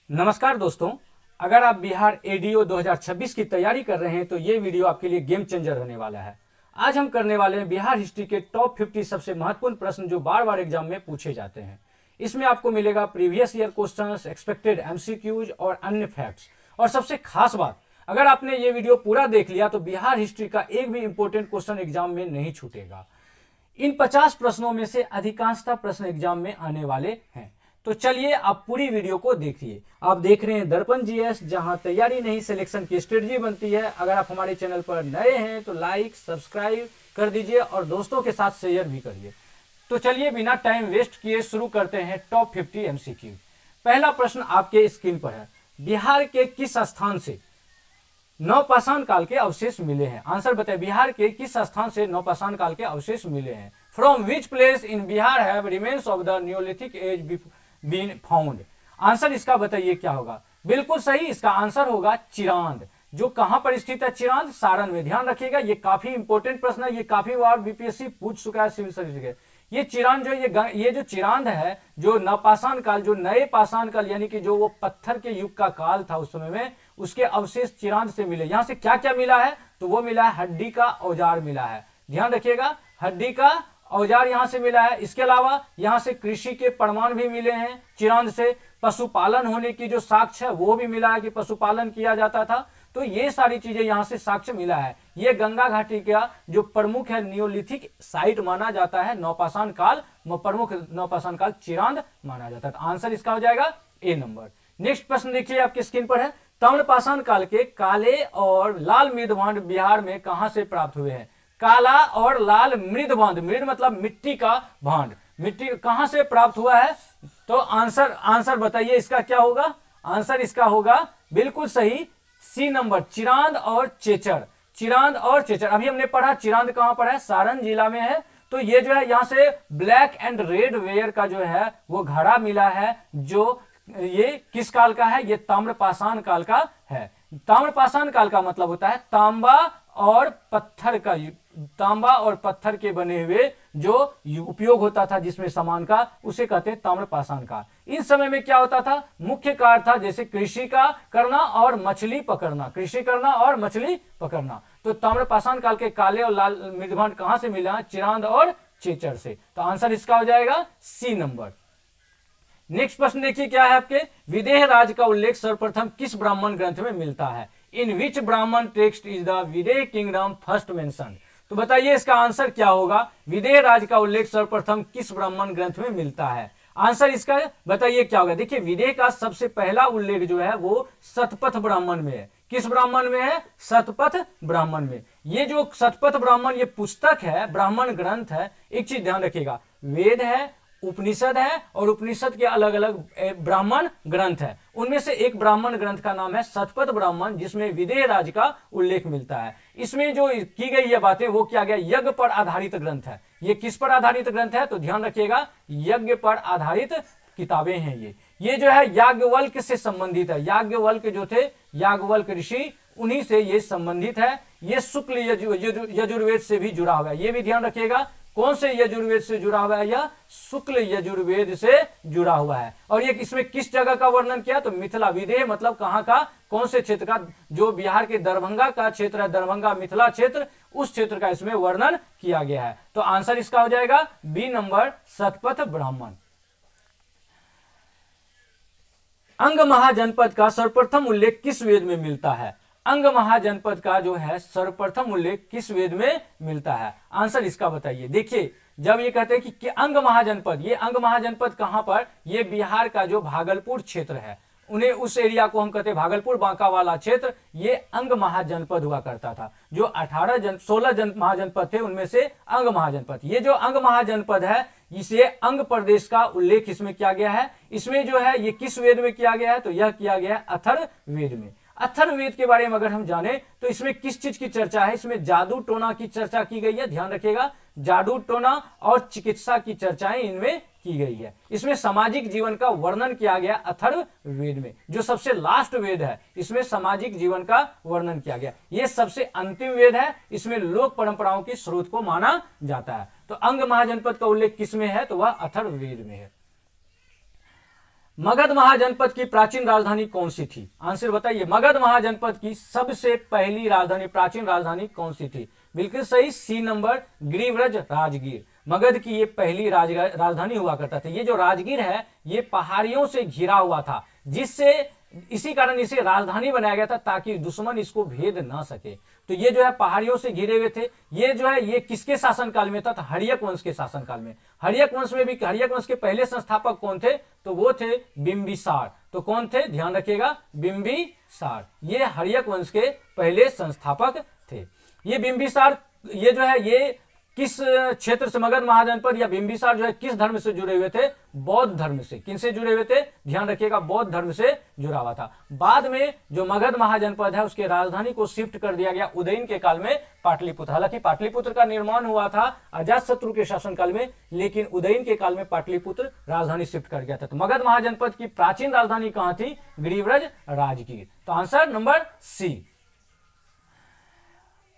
नमस्कार दोस्तों, अगर आप बिहार एडीओ 2026 की तैयारी कर रहे हैं तो ये वीडियो आपके लिए गेम चेंजर होने वाला है। आज हम करने वाले हैं बिहार हिस्ट्री के टॉप 50 सबसे महत्वपूर्ण प्रश्न जो बार बार एग्जाम में पूछे जाते हैं। इसमें आपको मिलेगा previous year questions, expected MCQs और अन्य फैक्ट्स। और सबसे खास बात, अगर आपने ये वीडियो पूरा देख लिया तो बिहार हिस्ट्री का एक भी इंपॉर्टेंट क्वेश्चन एग्जाम में नहीं छूटेगा। इन 50 प्रश्नों में से अधिकांशतः प्रश्न एग्जाम में आने वाले हैं। तो चलिए आप पूरी वीडियो को देखिए। आप देख रहे हैं दर्पण जीएस, जहां तैयारी नहीं सिलेक्शन की स्ट्रेटजी बनती है। अगर आप हमारे चैनल पर नए हैं तो लाइक सब्सक्राइब कर दीजिए और दोस्तों के साथ शेयर भी करिए। तो चलिए बिना टाइम वेस्ट किए शुरू करते हैं टॉप 50 एमसीक्यू। पहला प्रश्न आपके स्क्रीन पर है, बिहार के किस स्थान से नवपाषाण काल के अवशेष मिले हैं? आंसर बताइए, बिहार के किस स्थान से नवपाषाण काल के अवशेष मिले हैं? From which place in Bihar have remains of the Neolithic age been found? Answer इसका बताइए क्या होगा? बिल्कुल सही, इसका आंसर होगा चिरांद। जो कहां पर स्थित है चिरांद? सारण में। ध्यान रखिएगा, ये काफी इंपॉर्टेंट प्रश्न है, ये काफी बार बीपीएससी पूछ चुका है सिविल सर्विस। ये चिरांद जो ये जो चिरांद है, जो नवपाषाण काल, जो नए पाषाण काल यानी कि जो वो पत्थर के युग का काल था उस समय में, उसके अवशेष चिरांद से मिले। यहां से क्या क्या मिला है? तो वो मिला है हड्डी का औजार मिला है। ध्यान रखिएगा, हड्डी का औजार यहां से मिला है। इसके अलावा यहां से कृषि के प्रमाण भी मिले हैं चिरांद से। पशुपालन होने की जो साक्ष्य है वो भी मिला है कि पशुपालन किया जाता था। तो ये सारी चीजें यहां से साक्ष्य मिला है। ये गंगा घाटी का जो प्रमुख है नियोलिथिक साइट माना जाता है, नवपाषाण काल, प्रमुख नवपाषाण काल चिरांद माना जाता है। तो आंसर इसका हो जाएगा ए नंबर। नेक्स्ट प्रश्न देखिए आपके स्क्रीन पर है, ताम्रपाषाण काल के काले और लाल मृदभांड बिहार में कहां से प्राप्त हुए हैं? काला और लाल मृदभांड, मृद मतलब मिट्टी का भांड, मिट्टी कहां से प्राप्त हुआ है? तो आंसर बताइए इसका क्या होगा? आंसर इसका होगा बिल्कुल सही सी नंबर, चिरांद और चेचर। चिरांद और चेचर, अभी हमने पढ़ा चिरांद कहां पर है? सारण जिला में है। तो ये जो है यहां से ब्लैक एंड रेड वेयर का जो है वो घड़ा मिला है, जो ये किस काल का है? ये ताम्रपाषाण काल का है। ताम्रपाषाण काल का मतलब होता है तांबा और पत्थर का, तांबा और पत्थर के बने हुए जो उपयोग होता था जिसमें सामान का, उसे कहते हैं ताम्रपाषाण काल। इन समय में क्या होता था? मुख्य कार्य था जैसे कृषि का करना और मछली पकड़ना, कृषि करना और मछली पकड़ना। तो ताम्रपाषाण काल के काले और लाल मृदभांड कहां से मिला? चिरांद और चेचर से। तो आंसर इसका हो जाएगा सी नंबर। नेक्स्ट प्रश्न देखिए क्या है आपके, विदेह राज का उल्लेख सर्वप्रथम किस ब्राह्मण ग्रंथ में मिलता है? In which Brahmana text is the Videha kingdom first mention? तो बताइए इसका आंसर क्या होगा? विदेह राज का उल्लेख सर्वप्रथम किस ब्राह्मण ग्रंथ में मिलता है? आंसर इसका बताइए क्या होगा? देखिए विदेह का सबसे पहला उल्लेख जो है वो शतपथ ब्राह्मण में है। किस ब्राह्मण में है? शतपथ ब्राह्मण में। ये जो शतपथ ब्राह्मण ये पुस्तक है, ब्राह्मण ग्रंथ है, एक चीज ध्यान रखिएगा, वेद है, उपनिषद है और उपनिषद के अलग अलग ब्राह्मण ग्रंथ है। उनमें से एक ब्राह्मण ग्रंथ का नाम है शतपथ ब्राह्मण, जिसमें विदेह राज का उल्लेख मिलता है। इसमें जो की गई ये बातें वो किया गया यज्ञ पर आधारित ग्रंथ है। ये किस पर आधारित ग्रंथ है? तो ध्यान रखिएगा, यज्ञ पर आधारित किताबें हैं ये जो है याज्ञवल्क्य से संबंधित है। याज्ञवल्क्य जो थे, याज्ञवल्क्य ऋषि, उन्हीं से ये संबंधित है। ये शुक्ल यजुर्वेद से भी जुड़ा हुआ है, ये भी ध्यान रखिएगा। कौन से यजुर्वेद से जुड़ा हुआ है? यह शुक्ल यजुर्वेद से जुड़ा हुआ है। और ये इसमें किस जगह का वर्णन किया? तो मिथिला, विदेह मतलब कहां का, कौन से क्षेत्र का? जो बिहार के दरभंगा का क्षेत्र है, दरभंगा मिथिला क्षेत्र, उस क्षेत्र का इसमें वर्णन किया गया है। तो आंसर इसका हो जाएगा बी नंबर, शतपथ ब्राह्मण। अंग महाजनपद का सर्वप्रथम उल्लेख किस वेद में मिलता है? अंग महाजनपद का जो है सर्वप्रथम उल्लेख किस वेद में मिलता है? आंसर इसका बताइए। देखिए जब ये कहते हैं कि अंग महाजनपद, ये अंग महाजनपद कहां पर? ये बिहार का जो भागलपुर क्षेत्र है, उन्हें उस एरिया को हम कहते हैं भागलपुर बांका वाला क्षेत्र, ये अंग महाजनपद हुआ करता था। जो 16 महाजनपद थे उनमें से अंग महाजनपद, ये जो अंग महाजनपद है इसे अंग प्रदेश का उल्लेख इसमें किया गया है। इसमें जो है ये किस वेद में किया गया है? तो यह किया गया है अथर्ववेद में। अथर्ववेद के बारे में अगर हम जाने तो इसमें किस चीज की चर्चा है? इसमें जादू टोना की चर्चा की गई है। ध्यान रखिएगा, जादू टोना और चिकित्सा की चर्चाएं इनमें की गई है। इसमें सामाजिक जीवन का वर्णन किया गया अथर्ववेद में। जो सबसे लास्ट वेद है इसमें सामाजिक जीवन का वर्णन किया गया। यह सबसे अंतिम वेद है, इसमें लोक परंपराओं के स्रोत को माना जाता है। तो अंग महाजनपद का उल्लेख किसमें है? तो वह अथर्ववेद में है। मगध महाजनपद की प्राचीन राजधानी कौन सी थी? आंसर बताइए, मगध महाजनपद की सबसे पहली राजधानी, प्राचीन राजधानी कौन सी थी? बिल्कुल सही, सी नंबर, गिरिव्रज राजगीर। मगध की ये पहली राजधानी हुआ करता था। ये जो राजगीर है ये पहाड़ियों से घिरा हुआ था, जिससे इसी कारण इसे राजधानी बनाया गया था ताकि दुश्मन इसको भेद ना सके। तो ये जो है पहाड़ियों से घिरे हुए थे। ये जो है ये किसके शासनकाल में था? तो हर्यक वंश के शासनकाल में। हर्यक वंश में भी, हर्यक वंश के पहले संस्थापक कौन थे? तो वो थे बिंबिसार। तो कौन थे? ध्यान रखिएगा, बिंबिसार। ये हर्यक वंश के पहले संस्थापक थे। ये बिंबिसार, ये जो है ये किस क्षेत्र से, मगध महाजनपद या बिंबिसार जो है किस धर्म से जुड़े हुए थे? बौद्ध धर्म से। किनसे जुड़े हुए थे? ध्यान रखिएगा, बौद्ध धर्म से जुड़ा हुआ था। बाद में जो मगध महाजनपद है उसके राजधानी को शिफ्ट कर दिया गया उदयन के काल में पाटलिपुत्र। हालांकि पाटलिपुत्र का निर्माण हुआ था अजातशत्रु के शासनकाल में, लेकिन उदयन के काल में पाटलिपुत्र राजधानी शिफ्ट कर गया था। तो मगध महाजनपद की प्राचीन राजधानी कहां थी? गिरिव्रज राजगीर। तो आंसर नंबर सी।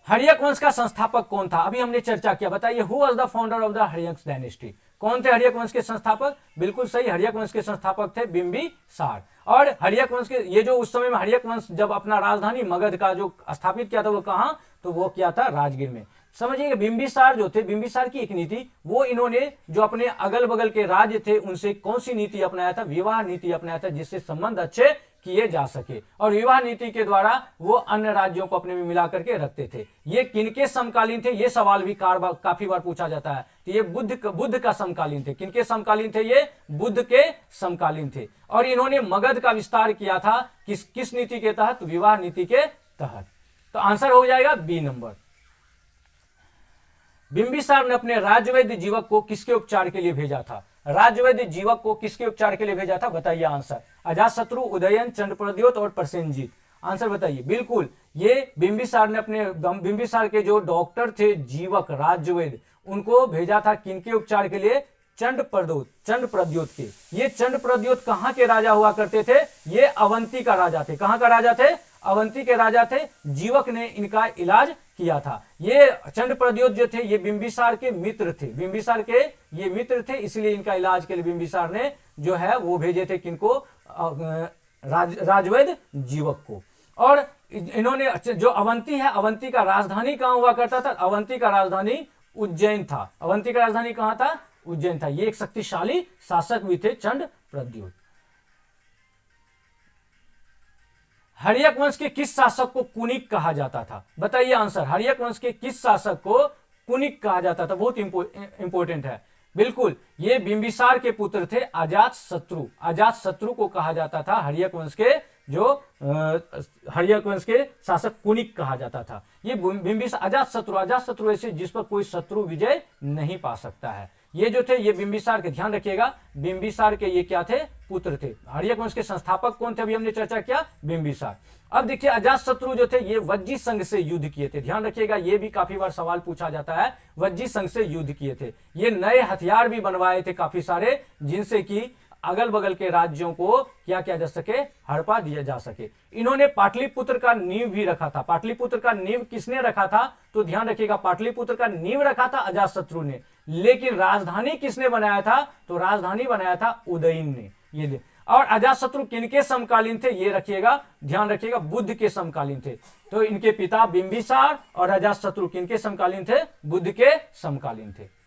हर्यक वंश का संस्थापक कौन था? अभी हमने चर्चा किया, बताइए, who was the founder of the Haryanka dynasty? कौन थे हर्यक वंश के संस्थापक? बिल्कुल सही, हर्यक वंश के संस्थापक थे बिंबिसार। और हर्यक वंश के ये जो उस समय में हर्यक वंश जब अपना राजधानी मगध का जो स्थापित किया था वो कहां? तो वो किया था राजगीर में। समझिए, बिंबिसार जो थे, बिंबिसार की एक नीति, वो इन्होंने जो अपने अगल बगल के राज्य थे उनसे कौन सी नीति अपनाया था? विवाह नीति अपनाया था, जिससे संबंध अच्छे किए जा सके। और विवाह नीति के द्वारा वो अन्य राज्यों को अपने में मिला करके रखते थे। ये किनके समकालीन थे? ये सवाल भी काफी बार पूछा जाता है। तो ये बुद्ध का समकालीन थे। किनके समकालीन थे? ये बुद्ध के समकालीन थे। और इन्होंने मगध का विस्तार किया था किस नीति के तहत? विवाह नीति के तहत। तो आंसर हो जाएगा बी नंबर। बिंबिसार ने अपने राजवैद्य जीवक को किसके उपचार के लिए भेजा था? राजवैद्य जीवक को किसके उपचार के लिए भेजा था? बताइए आंसर। अजातशत्रु, उदयन, चंद्रप्रद्योत और प्रसेनजीत। आंसर बताइए। बिल्कुल, ये बिंबिसार ने अपने, बिंबिसार के जो डॉक्टर थे जीवक, राजवैद्य, उनको भेजा था किनके उपचार के लिए? चंद्रप्रद्योत के। ये चंद्रप्रद्योत कहां के राजा हुआ करते थे? ये अवंती का राजा थे। कहां का राजा थे? अवंती के राजा थे। जीवक ने इनका इलाज किया था। ये चंद्रप्रद्योत जो थे ये बिंबिसार के मित्र थे। बिंबिसार के ये मित्र थे, इसलिए इनका इलाज के लिए बिंबिसार ने जो है वो भेजे थे किनको? राजवैद्य जीवक को। और इन्होंने जो अवंती है, अवंती का राजधानी कहां हुआ करता था? अवंती का राजधानी उज्जैन था। अवंती का राजधानी कहां था? उज्जैन था। ये एक शक्तिशाली शासक भी थे चंद्रप्रद्योत। हर्यक वंश के किस शासक को कुनिक कहा जाता था? बताइए आंसर। हर्यक वंश के किस शासक को कुनिक कहा जाता था? बहुत इंपॉर्टेंट है। बिल्कुल, ये बिंबिसार के पुत्र थे अजातशत्रु। अजातशत्रु को कहा जाता था हर्यक वंश के, जो हर्यक वंश के शासक कुनिक कहा जाता था। ये बिंबिसार, अजातशत्रु ऐसे जिस पर कोई शत्रु विजय नहीं पा सकता है। ये जो थे ये बिंबिसार के, ध्यान रखिएगा, बिंबिसार के ये क्या थे? पुत्र थे। हर्यक वंश के संस्थापक कौन थे? अभी हमने चर्चा किया, बिंबिसार। अब देखिए, अजातशत्रु जो थे ये वज्जी संघ से युद्ध किए थे। ध्यान रखिएगा, ये भी काफी बार सवाल पूछा जाता है। वज्जी संघ से युद्ध किए थे। ये नए हथियार भी बनवाए थे काफी सारे, जिनसे कि अगल बगल के राज्यों को क्या किया जा सके? हड़पा दिया जा सके। इन्होंने पाटलिपुत्र का नींव भी रखा था। पाटलिपुत्र का नींव किसने रखा था? तो ध्यान रखिएगा, पाटलिपुत्र का नींव रखा था अजातशत्रु ने, लेकिन राजधानी किसने बनाया था? तो राजधानी बनाया था उदयन ने। ये और अजातशत्रु किनके समकालीन थे? ये रखिएगा, ध्यान रखिएगा, बुद्ध के समकालीन थे। तो इनके पिता बिंबिसार और अजातशत्रु किनके समकालीन थे? बुद्ध के समकालीन थे।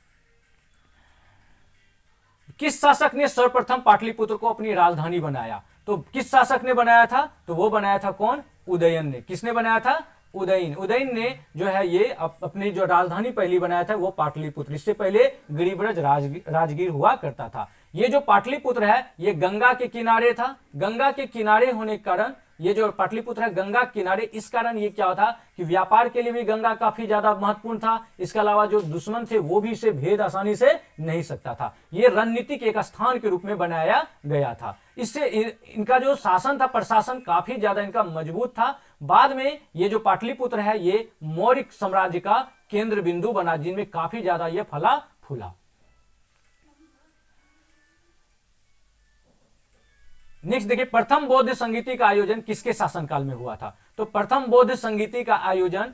किस शासक ने सर्वप्रथम पाटलिपुत्र को अपनी राजधानी बनाया? तो किस शासक ने बनाया था? तो वो बनाया था कौन? उदयन ने। किसने बनाया था? उदयन। उदयन ने जो है ये अपनी जो राजधानी पहली बनाया था वो पाटलिपुत्र। इससे पहले गिरिव्रज राजगीर हुआ करता था। ये जो पाटलिपुत्र है ये गंगा के किनारे था। गंगा के किनारे होने के कारण ये जो पाटलिपुत्र है गंगा किनारे, इस कारण ये क्या था कि व्यापार के लिए भी गंगा काफी ज्यादा महत्वपूर्ण था। इसके अलावा जो दुश्मन थे वो भी इसे भेद आसानी से नहीं सकता था। ये रणनीतिक एक स्थान के रूप में बनाया गया था। इससे इनका जो शासन था, प्रशासन काफी ज्यादा इनका मजबूत था। बाद में ये जो पाटलिपुत्र है ये मौर्य साम्राज्य का केंद्र बिंदु बना, जिनमें काफी ज्यादा ये फला फूला। नेक्स्ट देखिए, प्रथम बौद्ध संगीति का आयोजन किसके शासनकाल में हुआ था? तो प्रथम बौद्ध संगीति का आयोजन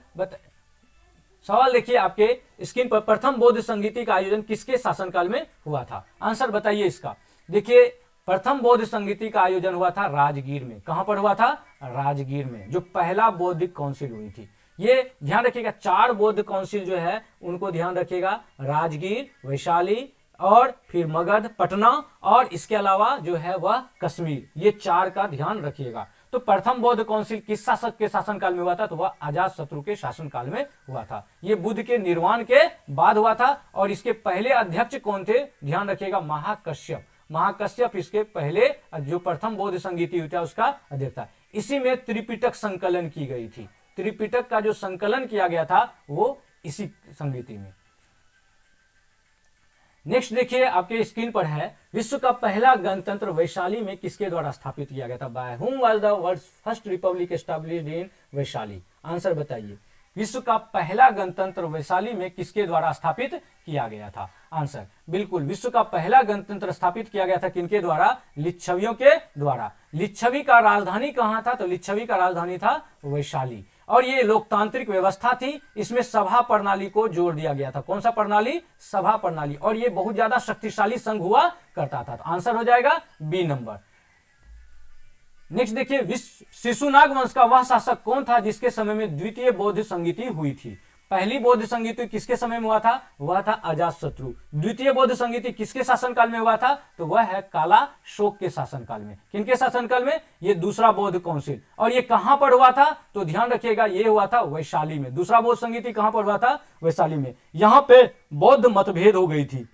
सवाल देखिए आपके स्क्रीन पर, प्रथम बौद्ध संगीति का आयोजन किसके शासनकाल में हुआ था? आंसर बताइए इसका। देखिए, प्रथम बौद्ध संगीति का आयोजन हुआ था राजगीर में। कहां पर हुआ था? राजगीर में, जो पहला बौद्धिक काउंसिल हुई थी। ये ध्यान रखिएगा, 4 बौद्ध काउंसिल जो है उनको ध्यान रखिएगा, राजगीर, वैशाली और फिर मगध, पटना और इसके अलावा जो है वह कश्मीर, ये 4 का ध्यान रखिएगा। तो प्रथम बौद्ध काउंसिल किस शासक के शासनकाल में हुआ था? तो वह अजातशत्रु के शासनकाल में हुआ था। ये बुद्ध के निर्वाण के बाद हुआ था और इसके पहले अध्यक्ष कौन थे? ध्यान रखिएगा, महाकश्यप। महाकश्यप इसके पहले जो प्रथम बौद्ध संगीति हुआ उसका अध्यक्ष था। इसी में त्रिपिटक संकलन की गई थी। त्रिपिटक का जो संकलन किया गया था वो इसी संगीति में। नेक्स्ट देखिए, आपके स्क्रीन पर है, विश्व का पहला गणतंत्र वैशाली में किसके द्वारा स्थापित किया गया था? By whom was the world's first republic established in Vaishali? Answer बताइए। विश्व का पहला गणतंत्र वैशाली में किसके द्वारा स्थापित किया गया था? आंसर बिल्कुल, विश्व का पहला गणतंत्र स्थापित किया गया था किनके द्वारा? लिच्छवियों के द्वारा। लिच्छवी का राजधानी कहां था? तो लिच्छवी का राजधानी था वैशाली। और ये लोकतांत्रिक व्यवस्था थी, इसमें सभा प्रणाली को जोड़ दिया गया था। कौन सा प्रणाली? सभा प्रणाली। और ये बहुत ज्यादा शक्तिशाली संघ हुआ करता था। तो आंसर हो जाएगा बी नंबर। नेक्स्ट देखिए, शिशुनाग वंश का वह शासक कौन था जिसके समय में द्वितीय बौद्ध संगीति हुई थी? पहली बौद्ध संगीति किसके समय में हुआ था? वह था अजातशत्रु। द्वितीय बौद्ध संगीति किसके शासनकाल में हुआ था? तो वह है काला शोक के शासनकाल में। किनके शासनकाल में? ये दूसरा बौद्ध काउंसिल। और ये कहां पर हुआ था? तो ध्यान रखिएगा, ये हुआ था वैशाली में। दूसरा बौद्ध संगीति कहां पर हुआ था? वैशाली में। यहां पे बौद्ध मतभेद हो गई थी,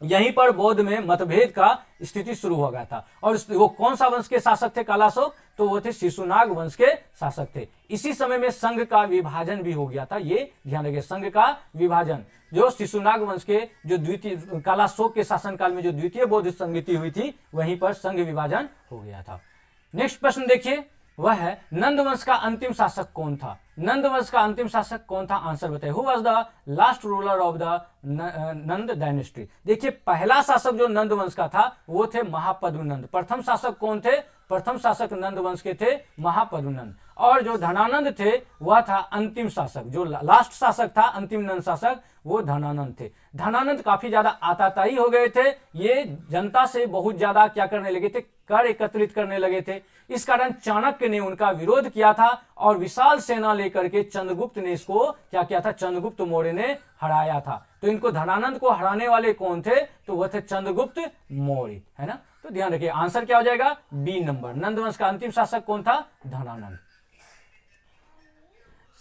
यहीं पर बौद्ध में मतभेद का स्थिति शुरू हो गया था। और वो कौन सा वंश के शासक थे कालाशोक? तो वो थे शिशुनाग वंश के शासक थे। इसी समय में संघ का विभाजन भी हो गया था। ये ध्यान रखिए, संघ का विभाजन, जो शिशुनाग वंश के जो द्वितीय कालाशोक के शासनकाल में जो द्वितीय बौद्ध संगीति हुई थी, वहीं पर संघ विभाजन हो गया था। नेक्स्ट प्रश्न देखिए, वह है नंद वंश का अंतिम शासक कौन था? नंद वंश का अंतिम शासक कौन था? आंसर बताइए। Who was the last ruler of the Nand dynasty? देखिए, पहला शासक जो नंद वंश का था वो थे महापद्मनंद। प्रथम शासक कौन थे? प्रथम शासक नंद वंश के थे महापद्मनंद। और जो धनानंद थे वह था अंतिम शासक। जो लास्ट शासक था, अंतिम नंद शासक, वो धनानंद थे। धनानंद काफी ज्यादा आताताई हो गए थे। ये जनता से बहुत ज्यादा क्या करने लगे थे? कर एकत्रित करने लगे थे। इस कारण चाणक्य ने उनका विरोध किया था और विशाल सेना लेकर के चंद्रगुप्त ने इसको क्या किया था? चंद्रगुप्त मौर्य ने हराया था। तो इनको धनानंद को हराने वाले कौन थे? तो वह थे चंद्रगुप्त मौर्य, है ना। तो ध्यान रखिए, आंसर क्या हो जाएगा? B number. नंद वंश का अंतिम शासक कौन था? धनानंद।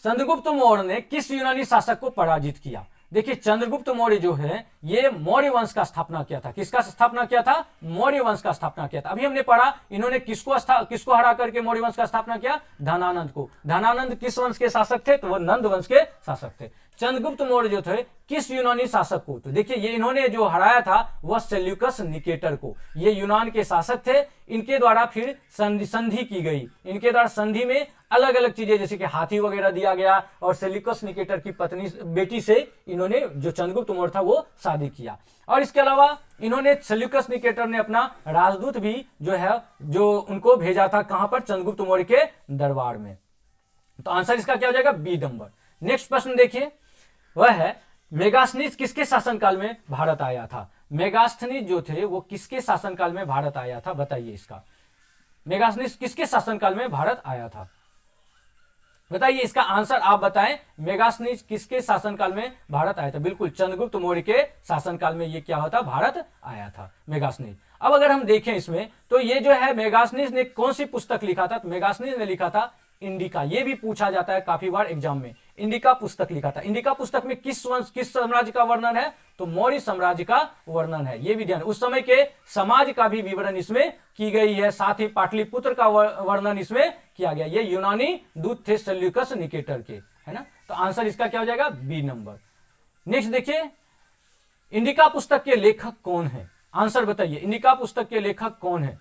चंद्रगुप्त मौर्य ने किस यूनानी शासक को पराजित किया? देखिए, चंद्रगुप्त मौर्य जो है ये मौर्य वंश का स्थापना किया था। किसका स्थापना किया था? मौर्य वंश का स्थापना किया था। अभी हमने पढ़ा, इन्होंने किसको हरा करके मौर्य वंश का स्थापना किया? धनानंद को। धनानंद किस वंश के शासक थे? तो वह नंद वंश के शासक थे। चंद्रगुप्त मौर्य जो थे किस यूनानी शासक को? तो देखिए, ये इन्होंने जो हराया था वह सेल्यूकस निकेटर को। ये यूनान के शासक थे। इनके द्वारा फिर संधि की गई। इनके द्वारा संधि में अलग अलग चीजें जैसे कि हाथी वगैरह दिया गया और सेल्यूकस निकेटर की पत्नी बेटी से इन्होंने जो चंद्रगुप्त मौर्य था वो शादी किया। और इसके अलावा इन्होंने सेल्यूकस निकेटर ने अपना राजदूत भी जो है जो उनको भेजा था कहां पर? चंद्रगुप्त मौर्य के दरबार में। तो आंसर इसका क्या हो जाएगा? B number. नेक्स्ट प्रश्न देखिए, वह है मेगास्थनीज किसके शासनकाल में भारत आया था? मेगास्थनीज जो थे वो किसके शासनकाल में भारत आया था? बताइए इसका। मेगास्थनीज किसके शासनकाल में भारत आया था? बताइए इसका आंसर आप बताएं। मेगास्थनीज किसके शासनकाल में भारत आया था? बिल्कुल, चंद्रगुप्त मौर्य के शासनकाल में ये क्या होता? भारत आया था मेगास्थनीज। अब अगर हम देखें इसमें तो ये जो है मेगास्थनीज ने कौन सी पुस्तक लिखा था? तो मेगास्थनीज ने लिखा था इंडिका। ये भी पूछा जाता है काफी बार एग्जाम में। इंडिका पुस्तक लिखा था। इंडिका पुस्तक में किस साम्राज्य का वर्णन है? तो मौर्य साम्राज्य का वर्णन है। ये भी ध्यान, उस समय के समाज का भी विवरण इसमें की गई है। साथ ही पाटलिपुत्र का वर्णन इसमें किया गया। ये यूनानी दूत थे सेल्यूकस निकेटर के, है ना। तो आंसर इसका क्या हो जाएगा? B number. नेक्स्ट देखिए, इंडिका पुस्तक के लेखक कौन है? आंसर बताइए, इंडिका पुस्तक के लेखक कौन है?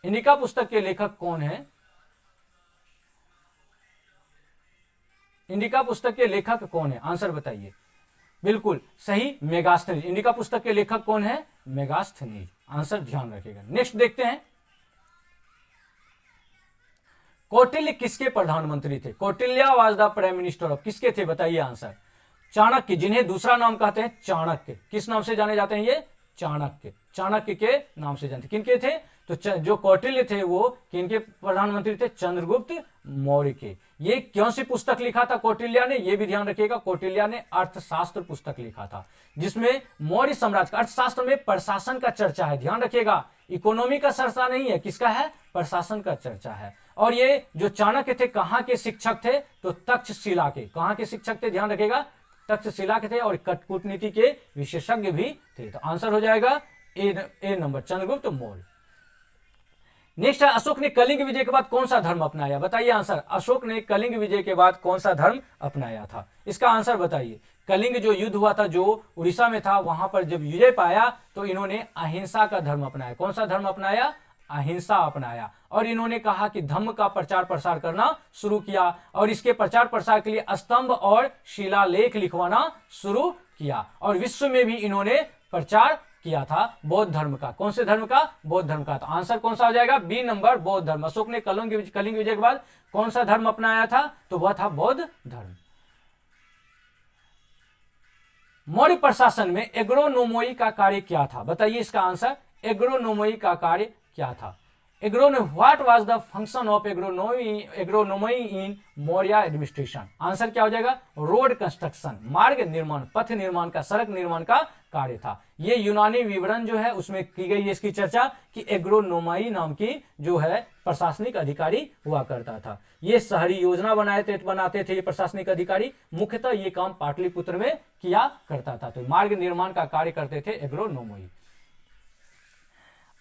इंडिका पुस्तक के लेखक कौन है? इंडिका पुस्तक के लेखक कौन है? आंसर बताइए। बिल्कुल सही, मेगास्थनीज। इंडिका पुस्तक के लेखक कौन है? मेगास्थनीज। आंसर ध्यान रखिएगा। नेक्स्ट देखते हैं, कौटिल्य किसके प्रधानमंत्री थे? Kautilya was the prime minister of, किसके थे? बताइए आंसर। चाणक्य, जिन्हें दूसरा नाम कहते हैं चाणक्य। किस नाम से जाने जाते हैं ये? चाणक्य, चाणक्य के नाम से जानते। किनके थे? तो जो कौटिल्य थे वो किनके प्रधानमंत्री थे? चंद्रगुप्त मौर्य के। ये कौन सी पुस्तक लिखा था कौटिल्य ने? ये भी ध्यान रखिएगा, कौटिल्य ने अर्थशास्त्र पुस्तक लिखा था, जिसमें मौर्य साम्राज्य का अर्थशास्त्र में प्रशासन का चर्चा है। ध्यान रखिएगा, इकोनॉमी का चर्चा नहीं है, किसका है? प्रशासन का चर्चा है। और ये जो चाणक्य थे कहाँ के शिक्षक थे? तो तक्षशिला के। कहाँ के शिक्षक थे? ध्यान रखिएगा, तक्षशिला के थे, और कूटनीति के विशेषज्ञ भी थे। तो आंसर हो जाएगा ए नंबर, चंद्रगुप्त मौर्य। नेक्स्ट है, अशोक ने कलिंग विजय के बाद कौन सा धर्म अपनाया? बताइए आंसर। अशोक ने कलिंग विजय के बाद कौन सा धर्म अपनाया था? इसका आंसर बताइए। कलिंग जो युद्ध हुआ था, जो उड़ीसा में था, वहां पर जब विजय पाया तो इन्होंने अहिंसा का धर्म अपनाया। कौन सा धर्म अपनाया? अहिंसा अपनाया। और इन्होंने कहा कि धम्म का प्रचार प्रसार करना शुरू किया, और इसके प्रचार प्रसार के लिए स्तंभ और शिलालेख लिखवाना शुरू किया, और विश्व में भी इन्होंने प्रचार किया था बौद्ध धर्म का। कौन से धर्म का? बौद्ध धर्म का। तो आंसर कौन सा हो जाएगा? बी नंबर, बौद्ध धर्म। अशोक ने कलिंग विजय के बाद कौन सा धर्म अपनाया था? तो वह था बौद्ध धर्म। मौर्य प्रशासन में एग्रोनोमोई का कार्य क्या था? बताइए इसका आंसर। एग्रोनोमोई का कार्य क्या था? What was the function of agronomy in Maurya administration? Answer क्या हो जाएगा? रोड कंस्ट्रक्शन, मार्ग निर्माण, पथ निर्माण का, सड़क निर्माण का कार्य था। ये यूनानी विवरण जो है उसमें की गई है इसकी चर्चा कि एग्रोनोमाई नाम की जो है प्रशासनिक अधिकारी हुआ करता था। ये शहरी योजना बनाते थे ये प्रशासनिक अधिकारी। मुख्यतः ये काम पाटलिपुत्र में किया करता था। तो मार्ग निर्माण का कार्य करते थे एग्रोनोमाई।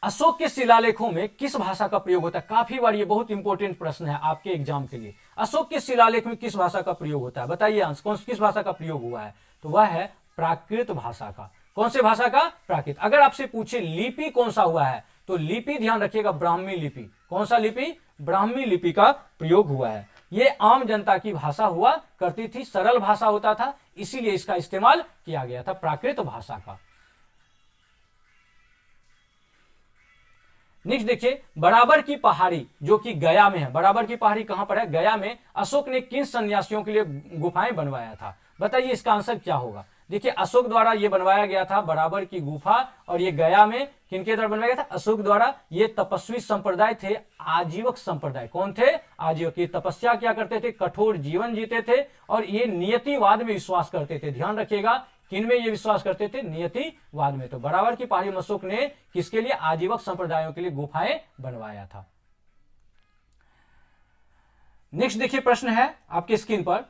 अशोक के शिलालेखों में किस भाषा का प्रयोग होता है? काफी बार ये बहुत इंपॉर्टेंट प्रश्न है आपके एग्जाम के लिए। अशोक के शिलालेख में किस भाषा का प्रयोग होता है? बताइए आंसर, किस भाषा का प्रयोग हुआ है? तो वह है प्राकृत भाषा का। कौन से भाषा का? प्राकृत। अगर आपसे पूछे लिपि कौन सा हुआ है, तो लिपि ध्यान रखिएगा, ब्राह्मी लिपि। कौन सा लिपि? ब्राह्मी लिपि का प्रयोग हुआ है। ये आम जनता की भाषा हुआ करती थी, सरल भाषा होता था, इसीलिए इसका इस्तेमाल किया गया था, प्राकृत भाषा का। नेक्स्ट देखिए, बराबर की पहाड़ी जो कि गया में है। बराबर की पहाड़ी कहां पर है? गया में। अशोक ने किन सन्यासियों के लिए गुफाएं बनवाया था? बताइए इसका आंसर क्या होगा? देखिए, अशोक द्वारा ये बनवाया गया था बराबर की गुफा, और ये गया में किनके द्वारा बनवाया गया था? अशोक द्वारा। ये तपस्वी संप्रदाय थे, आजीवक संप्रदाय। कौन थे? आजीवक। ये तपस्या क्या करते थे? कठोर जीवन जीते थे, और ये नियतिवाद में विश्वास करते थे। ध्यान रखिएगा, किन में ये विश्वास करते थे? नियतिवाद में। तो बराबर की पहाड़ी में अशोक ने किसके लिए? आजीवक संप्रदायों के लिए गुफाएं बनवाया था। नेक्स्ट देखिए, प्रश्न है आपके स्क्रीन पर,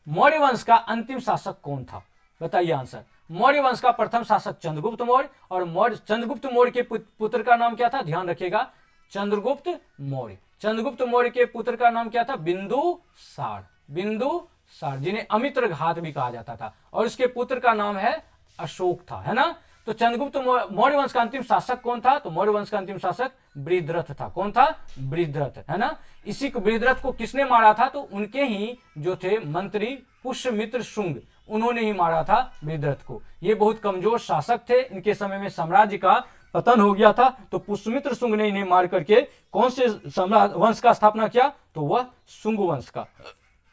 मौर्य वंश का अंतिम शासक कौन था? बताइए आंसर। मौर्य वंश का प्रथम शासक चंद्रगुप्त मौर्य, और चंद्रगुप्त मौर्य के पुत्र का नाम क्या था? ध्यान रखिएगा, चंद्रगुप्त मौर्य। चंद्रगुप्त मौर्य के पुत्र का नाम क्या था? बिंदुसार। बिंदुसार, जिन्हें अमित्र घात भी कहा जाता था, और उसके पुत्र का नाम है अशोक था, है ना। तो चंद्रगुप्त मौर्य वंश का अंतिम शासक कौन था? तो मौर्य वंश का अंतिम शासक बृहद्रथ था। कौन था? बृहद्रथ, है ना। इसी को बृहद्रथ को किसने मारा था? तो उनके ही जो थे मंत्री पुष्यमित्र शुंग, उन्होंने ही मारा था बृहद्रथ को। ये बहुत कमजोर शासक थे, इनके समय में साम्राज्य का पतन हो गया था, तो पुष्यमित्र शुंग ने इन्हें मार करके कौन से वंश का स्थापना किया? तो वह शुंग वंश का,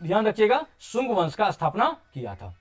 ध्यान रखिएगा, शुंग वंश का स्थापना किया था।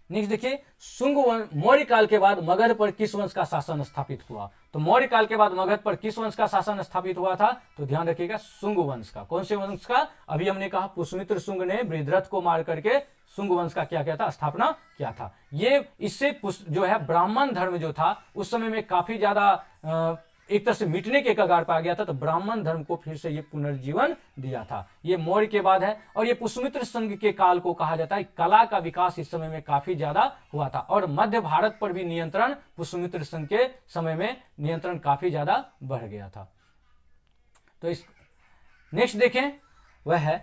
नेक्स्ट देखिए, शुंग मौर्य काल के बाद मगध पर किस वंश का शासन स्थापित हुआ? तो मौर्य काल के बाद मगध पर किस वंश का शासन स्थापित हुआ था? तो ध्यान रखिएगा, शुंग वंश का। कौन से वंश का? अभी हमने कहा पुष्यमित्र शुंग ने बृहद्रथ को मार करके शुंग वंश का क्या किया था? स्थापना किया था। ये इससे जो है ब्राह्मण धर्म जो था उस समय में काफी ज्यादा एक तरह से मिटने के कगार पर आ गया था, तो ब्राह्मण धर्म को फिर से ये पुनर्जीवन दिया था। ये मौर्य के बाद है, और ये पुष्यमित्र संघ के काल को कहा जाता है। कला का विकास इस समय में काफी ज्यादा हुआ था, और मध्य भारत पर भी नियंत्रण पुष्यमित्र संघ के समय में नियंत्रण काफी ज्यादा बढ़ गया था। तो इस नेक्स्ट देखें, वह है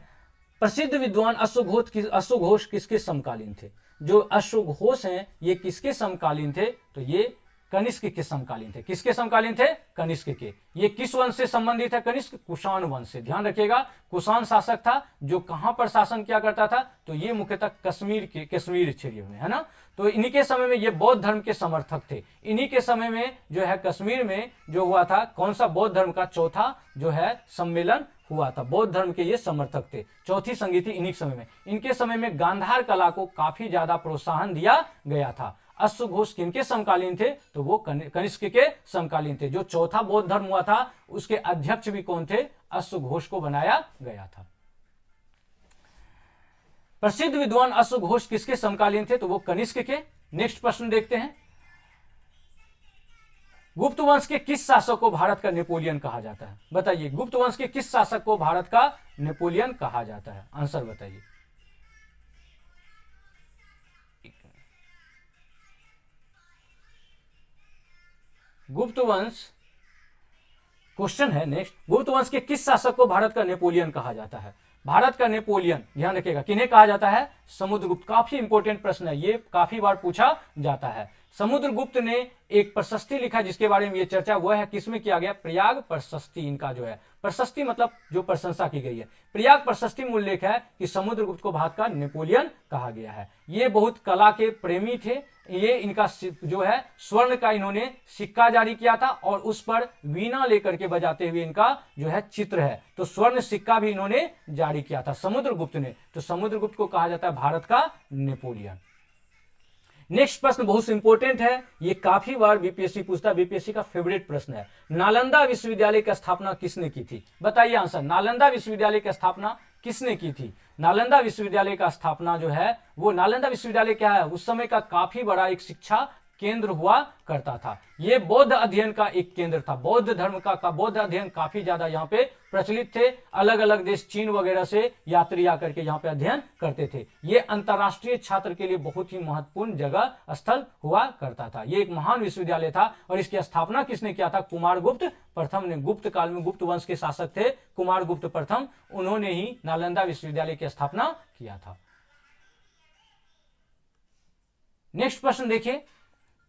प्रसिद्ध विद्वान अश्वघोष किसके समकालीन थे? जो अश्वघोष हैं ये किसके समकालीन थे? तो ये कनिष्क के समकालीन थे। किसके समकालीन थे? कनिष्क के। ये किस वंश से संबंधित है? कनिष्क कुषाण वंश से। ध्यान रखिएगा, कुषाण शासक था जो कहां पर शासन किया करता था? तो ये मुख्यतः कश्मीर क्षेत्र में, है ना। तो इन्हीं के समय में ये बौद्ध धर्म के समर्थक थे। इन्हीं के समय में जो है कश्मीर में जो हुआ था, कौन सा? बौद्ध धर्म का चौथा जो है सम्मेलन हुआ था। बौद्ध धर्म के ये समर्थक थे, चौथी संधि थी इन्हीं समय में। इनके समय में गांधार कला को काफी ज्यादा प्रोत्साहन दिया गया था। अश्वघोष किनके समकालीन थे? तो वो कनिष्क के समकालीन थे। जो चौथा बौद्ध धर्म हुआ था उसके अध्यक्ष भी कौन थे? अश्वघोष को बनाया गया था। प्रसिद्ध विद्वान अश्वघोष किसके समकालीन थे? तो वो कनिष्क के। नेक्स्ट प्रश्न देखते हैं, गुप्त वंश के किस शासक को भारत का नेपोलियन कहा जाता है? बताइए, गुप्त वंश के किस शासक को भारत का नेपोलियन कहा जाता है? आंसर बताइए। गुप्त वंश क्वेश्चन है नेक्स्ट, गुप्त वंश के किस शासक को भारत का नेपोलियन कहा जाता है? भारत का नेपोलियन, ध्यान रखिएगा, किन्हें कहा जाता है? समुद्रगुप्त। काफी इंपॉर्टेंट प्रश्न है, ये काफी बार पूछा जाता है। समुद्रगुप्त ने एक प्रशस्ति लिखा जिसके बारे में ये चर्चा हुआ है, किसमें किया गया? प्रयाग प्रशस्ति इनका जो है, प्रशस्ति मतलब जो प्रशंसा की गई है। प्रयाग प्रशस्ति में उल्लेख है कि समुद्रगुप्त को भारत का नेपोलियन कहा गया है। ये बहुत कला के प्रेमी थे। ये इनका जो है स्वर्ण का इन्होंने सिक्का जारी किया था और उस पर वीणा लेकर के बजाते हुए इनका जो है चित्र है, तो स्वर्ण सिक्का भी इन्होंने जारी किया था समुद्रगुप्त ने। तो समुद्रगुप्त को कहा जाता है भारत का नेपोलियन। नेक्स्ट प्रश्न बहुत इंपॉर्टेंट है, ये काफी बार बीपीएससी पूछता है, बीपीएससी का फेवरेट प्रश्न है। नालंदा विश्वविद्यालय की स्थापना किसने की थी? बताइए आंसर। नालंदा विश्वविद्यालय की स्थापना किसने की थी? नालंदा विश्वविद्यालय का स्थापना जो है वो, नालंदा विश्वविद्यालय क्या है? उस समय का काफी बड़ा एक शिक्षा केंद्र हुआ करता था। ये बौद्ध अध्ययन का एक केंद्र था। बौद्ध धर्म का बौद्ध अध्ययन काफी ज्यादा यहाँ पे प्रचलित थे। अलग अलग देश, चीन वगैरह से यात्री आकर के यहाँ पे अध्ययन करते थे। ये अंतरराष्ट्रीय छात्र के लिए बहुत ही महत्वपूर्ण जगह स्थल हुआ करता था। ये एक महान विश्वविद्यालय था और इसकी स्थापना किसने किया था? कुमारगुप्त प्रथम ने। गुप्त काल में गुप्त वंश के शासक थे कुमारगुप्त प्रथम, उन्होंने ही नालंदा विश्वविद्यालय की स्थापना किया था। नेक्स्ट प्रश्न देखिए,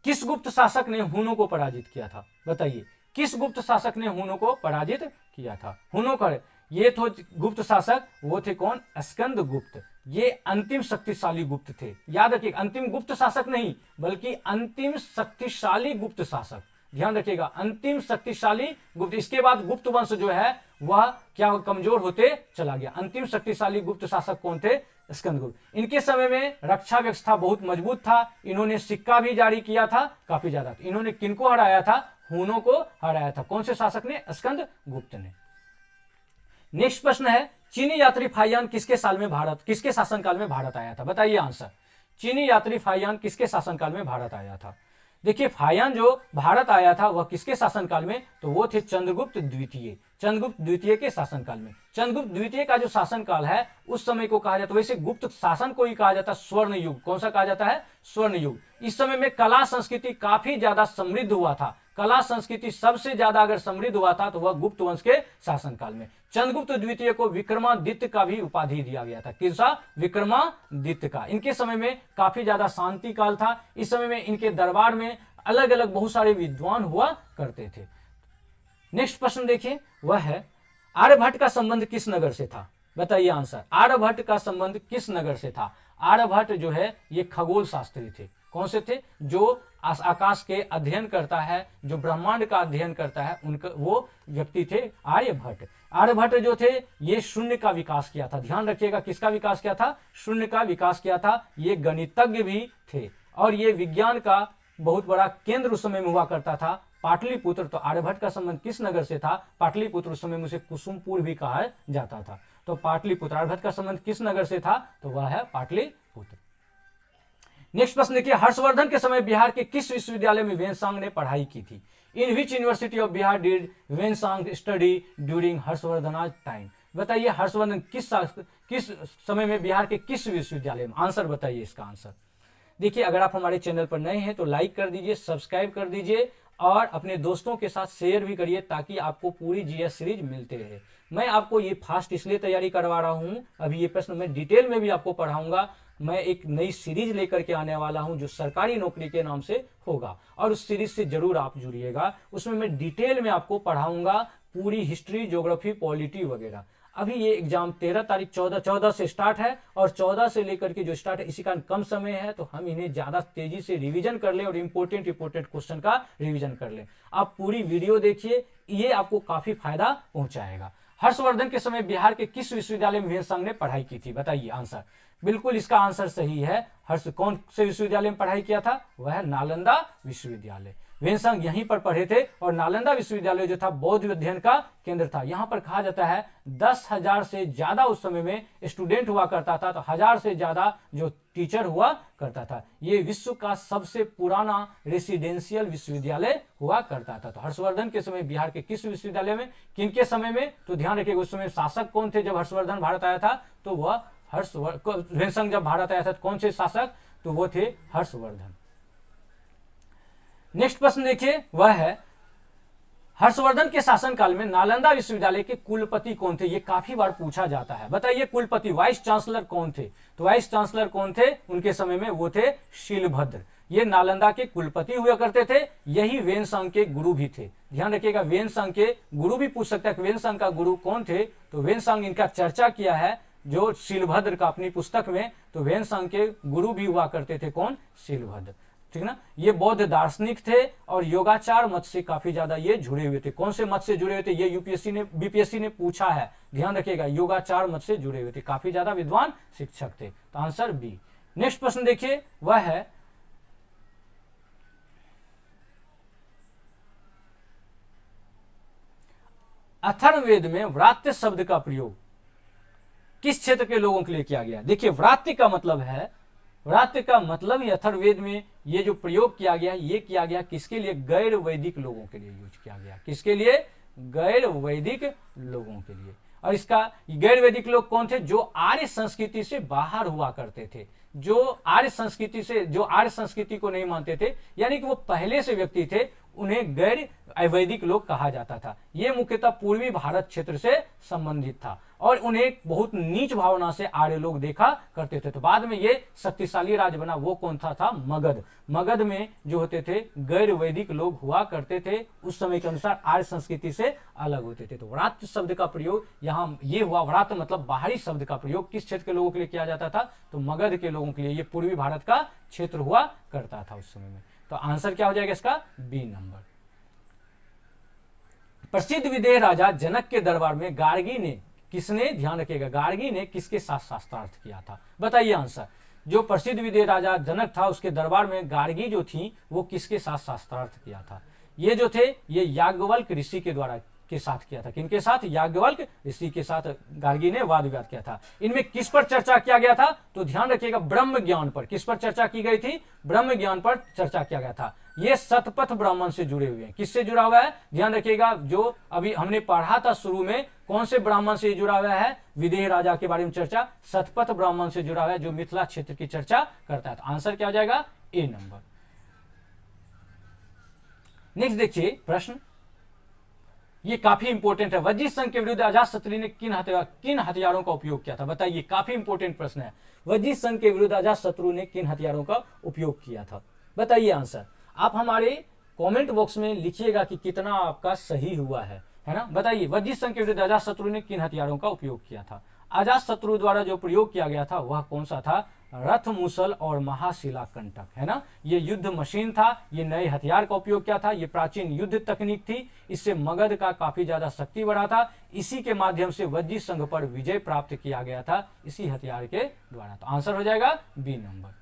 किस गुप्त शासक ने हुनों को पराजित किया था? बताइए, किस गुप्त शासक ने हुनों को पराजित किया था? हुनों का ये तो गुप्त शासक, वो थे कौन? स्कंद गुप्त। ये अंतिम शक्तिशाली गुप्त थे। याद रखिए, अंतिम गुप्त शासक नहीं बल्कि अंतिम शक्तिशाली गुप्त शासक। ध्यान रखिएगा, अंतिम शक्तिशाली गुप्त। इसके बाद गुप्त वंश जो है वह क्या कमजोर होते चला गया। अंतिम शक्तिशाली गुप्त शासक कौन थे? स्कंदगुप्त। इनके समय में रक्षा व्यवस्था बहुत मजबूत था। इन्होंने सिक्का भी जारी किया था काफी ज्यादा। इन्होंने किनको हराया था? हुनों को हराया था। कौन से शासक ने? स्कंदगुप्त ने। नेक्स्ट प्रश्न है, चीनी यात्री फाहियान किसके साल में भारत, किसके शासनकाल में भारत आया था? बताइए आंसर। चीनी यात्री फाहियान किसके शासनकाल में भारत आया था? देखिए, फाहियान जो भारत आया था वह किसके शासनकाल में? तो वो थे चंद्रगुप्त द्वितीय। चंद्रगुप्त द्वितीय के शासनकाल में। चंद्रगुप्त द्वितीय का जो शासनकाल है उस समय को कहा जाता है, वैसे गुप्त शासन को ही कहा जाता है स्वर्ण युग। कौन सा कहा जाता है? स्वर्ण युग। इस समय में कला संस्कृति काफी ज्यादा समृद्ध हुआ था। कला संस्कृति सबसे ज्यादा अगर समृद्ध हुआ था तो वह गुप्त वंश के शासनकाल में। चंद्रगुप्त द्वितीय को विक्रमादित्य का भी उपाधि दिया गया था। किसा? विक्रमादित्य का। इनके समय में काफी ज्यादा शांति काल था। इस समय में इनके दरबार में अलग अलग बहुत सारे विद्वान हुआ करते थे। नेक्स्ट प्रश्न देखिए, वह है आर्यभट्ट का संबंध किस नगर से था? बताइए आंसर। आर्यभट्ट का संबंध किस नगर से था? आर्यभट्ट जो है ये खगोल शास्त्री थे। कौन से थे? जो आकाश के अध्ययन करता है, जो ब्रह्मांड का अध्ययन करता है, उनका वो व्यक्ति थे आर्यभट्ट। आर्यभट्ट जो थे ये शून्य का विकास किया था। ध्यान रखिएगा, किसका विकास किया था? शून्य का विकास किया था। ये गणितज्ञ भी थे और ये विज्ञान का बहुत बड़ा केंद्र उस समय में हुआ करता था पाटलिपुत्र। तो आर्यभट्ट का संबंध किस नगर से था? पाटलिपुत्र। उस समय में उसे कुसुमपुर भी कहा जाता था। तो पाटलिपुत्र। आर्यभट्ट का संबंध किस नगर से था? तो वह है पाटलिपुत्र। नेक्स्ट प्रश्न देखिए, हर्षवर्धन के समय बिहार के किस विश्वविद्यालय में वेनसांग ने पढ़ाई की थी? In which university of Bihar did Xuanzang study during Harshavardhana time? बताइए, हर्षवर्धन किस समय में बिहार के किस विश्वविद्यालय में? आंसर बताइए इसका आंसर। देखिए, अगर आप हमारे चैनल पर नए हैं तो लाइक कर दीजिए, सब्सक्राइब कर दीजिए और अपने दोस्तों के साथ शेयर भी करिए ताकि आपको पूरी जीएस सीरीज मिलते रहे। मैं आपको ये फास्ट इसलिए तैयारी करवा रहा हूं, अभी ये प्रश्न मैं डिटेल में भी आपको पढ़ाऊंगा। मैं एक नई सीरीज लेकर के आने वाला हूं जो सरकारी नौकरी के नाम से होगा और उस सीरीज से जरूर आप जुड़िएगा। उसमें मैं डिटेल में आपको पढ़ाऊंगा पूरी हिस्ट्री, ज्योग्राफी, पॉलिटी वगैरह। अभी ये एग्जाम 13 तारीख 14 से स्टार्ट है और 14 से लेकर के जो स्टार्ट है इसी का कम समय है, तो हम इन्हें ज्यादा तेजी से रिवीजन कर लें और इंपॉर्टेंट क्वेश्चन का रिवीजन कर लें। आप पूरी वीडियो देखिए, ये आपको काफी फायदा पहुंचाएगा। हर्षवर्धन के समय बिहार के किस विश्वविद्यालय में वेनसांग ने पढ़ाई की थी? बताइए आंसर। बिल्कुल इसका आंसर सही है। हर्ष कौन से विश्वविद्यालय में पढ़ाई किया था? वह है नालंदा विश्वविद्यालय। वेनसंग यहीं पर पढ़े थे और नालंदा विश्वविद्यालय जो था बौद्ध अध्ययन का केंद्र था। यहां पर कहा जाता है 10,000 से ज्यादा उस समय में स्टूडेंट हुआ करता था, तो 1000 से ज्यादा जो टीचर हुआ करता था। ये विश्व का सबसे पुराना रेसिडेंशियल विश्वविद्यालय हुआ करता था। तो हर्षवर्धन के समय बिहार के किस विश्वविद्यालय में, किनके समय में? तो ध्यान रखिएगा उस समय शासक कौन थे जब हर्षवर्धन भारत आया था? तो वह वेनसंग जब भारत आया था तो कौन से शासक? तो वो थे हर्षवर्धन। नेक्स्ट प्रश्न देखिए, वह है हर्षवर्धन के शासनकाल में नालंदा विश्वविद्यालय के कुलपति कौन थे? ये काफी बार पूछा जाता है। बताइए कुलपति, वाइस चांसलर कौन थे? तो वाइस चांसलर कौन थे उनके समय में? वो थे शीलभद्र। ये नालंदा के कुलपति हुआ करते थे, यही वेनसंग के गुरु भी थे। ध्यान रखिएगा, वेनसंग के गुरु भी पूछ सकता है कि वेनसंग का गुरु कौन थे? तो वेनसंग इनका चर्चा किया है जो शीलभद्र का अपनी पुस्तक में। तो वेनसंग के गुरु भी हुआ करते थे कौन? शीलभद्र, ठीक ना। ये बौद्ध दार्शनिक थे और योगाचार मत से काफी ज्यादा ये जुड़े हुए थे। कौन से मत से जुड़े हुए थे? ये यूपीएससी ने बीपीएससी ने पूछा है, ध्यान रखिएगा, योगाचार मत से जुड़े हुए थे, काफी ज्यादा विद्वान शिक्षक थे। तो आंसर बी। नेक्स्ट प्रश्न देखिए, वह है अथर्ववेद में व्रात्य शब्द का प्रयोग किस क्षेत्र के लोगों के लिए किया गया? देखिए व्रात्य का मतलब है, व्रात्य का मतलब ही अथर्ववेद में ये जो प्रयोग किया गया, ये किया गया किसके लिए? गैर वैदिक लोगों के लिए यूज किया गया। किसके लिए? गैर वैदिक लोगों के लिए। और इसका गैर वैदिक लोग कौन थे? जो आर्य संस्कृति से बाहर हुआ करते थे, जो आर्य संस्कृति को नहीं मानते थे, यानी कि वो पहले से व्यक्ति थे, उन्हें गैर वैदिक लोग कहा जाता था। ये मुख्यतः पूर्वी भारत क्षेत्र से संबंधित था और उन्हें बहुत नीच भावना से आर्य लोग देखा करते थे। तो बाद में ये शक्तिशाली राज्य बना, वो कौन था? मगध। मगध में जो होते थे गैर वैदिक लोग हुआ करते थे, उस समय के अनुसार आर्य संस्कृति से अलग होते थे। तो व्रात्य शब्द का प्रयोग यहाँ ये हुआ, व्रात्य मतलब बाहरी शब्द का प्रयोग किस क्षेत्र के लोगों के लिए किया जाता था? तो मगध के लोगों के लिए। ये पूर्वी भारत का क्षेत्र हुआ करता था उस समय में। तो आंसर क्या हो जाएगा इसका? B number. प्रसिद्ध विदेह राजा जनक के दरबार में गार्गी ने किसने, ध्यान रखिएगा, गार्गी ने किसके साथ शास्त्रार्थ किया था? बताइए आंसर। जो प्रसिद्ध विदेह राजा जनक था उसके दरबार में गार्गी जो थी वो किसके साथ शास्त्रार्थ किया था? ये जो थे ये याज्ञवल्क्य ऋषि के द्वारा के साथ किया था। किनके साथ? याज्ञवल्क्य ऋषि के साथ गार्गी ने वाद विवाद किया था। इनमें किस पर चर्चा किया गया था? तो ध्यान रखिएगा, ब्रह्म ज्ञान पर। किस पर चर्चा की गई थी? ब्रह्म ज्ञान पर चर्चा किया गया था। ये शतपथ ब्राह्मण से जुड़े हुए हैं। किससे जुड़ा हुआ है? ध्यान रखिएगा, जो अभी हमने पढ़ा था शुरू में, कौन से ब्राह्मण से जुड़ा हुआ है? विदेह राजा के बारे में चर्चा शतपथ ब्राह्मण से जुड़ा हुआ है, जो मिथिला क्षेत्र की चर्चा करता है। तो आंसर क्या हो जाएगा? ए नंबर। नेक्स्ट देखिए प्रश्न, ये काफी इंपॉर्टेंट है। वज्जी संघ के विरुद्ध अजातशत्रु ने किन हथियारों का उपयोग किया था? बताइए, काफी इंपॉर्टेंट प्रश्न है। वज्जी संघ के विरुद्ध अजातशत्रु ने किन हथियारों का उपयोग किया था? बताइए आंसर। आप हमारे कमेंट बॉक्स में लिखिएगा कि कितना आपका सही हुआ है ना। बताइए, वज्जी संघ के विरुद्ध अजातशत्रु ने किन हथियारों का उपयोग किया था? अजातशत्रु द्वारा जो प्रयोग किया गया था वह कौन सा था? रथ मुसल और महाशिला कंटक, है ना। ये युद्ध मशीन था, ये नए हथियार का उपयोग किया था, ये प्राचीन युद्ध तकनीक थी। इससे मगध का काफी ज्यादा शक्ति बढ़ा था। इसी के माध्यम से वज्जी संघ पर विजय प्राप्त किया गया था, इसी हथियार के द्वारा। तो आंसर हो जाएगा बी नंबर।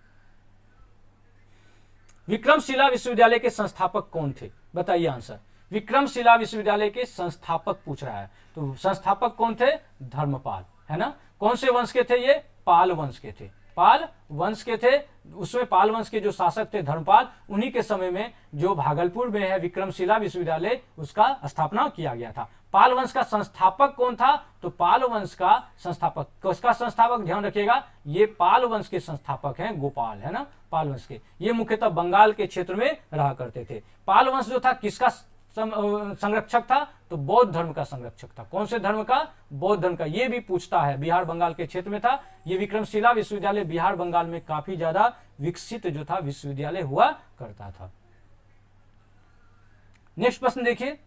विक्रमशिला विश्वविद्यालय के संस्थापक कौन थे? बताइए आंसर। विक्रमशिला विश्वविद्यालय के संस्थापक पूछ रहा है, तो संस्थापक कौन थे? धर्मपाल, है ना। कौन से वंश के थे? ये पाल वंश के थे, पाल वंश के थे। उसमें पाल वंश के जो शासक थे धर्मपाल, उन्हीं के समय में जो भागलपुर में है विक्रमशिला विश्वविद्यालय, उसका स्थापना किया गया था। पाल वंश का संस्थापक कौन था? तो पाल वंश का संस्थापक, किसका संस्थापक? ध्यान रखिएगा, ये पाल वंश के संस्थापक हैं गोपाल, है ना। पाल वंश के ये मुख्यतः बंगाल के क्षेत्र में रहा करते थे। पाल वंश जो था किसका संरक्षक था? तो बौद्ध धर्म का संरक्षक था। कौन से धर्म का? बौद्ध धर्म का। ये भी पूछता है, बिहार बंगाल के क्षेत्र में था ये विक्रमशिला विश्वविद्यालय। बिहार बंगाल में काफी ज्यादा विकसित जो था विश्वविद्यालय हुआ करता था। नेक्स्ट प्रश्न देखिए,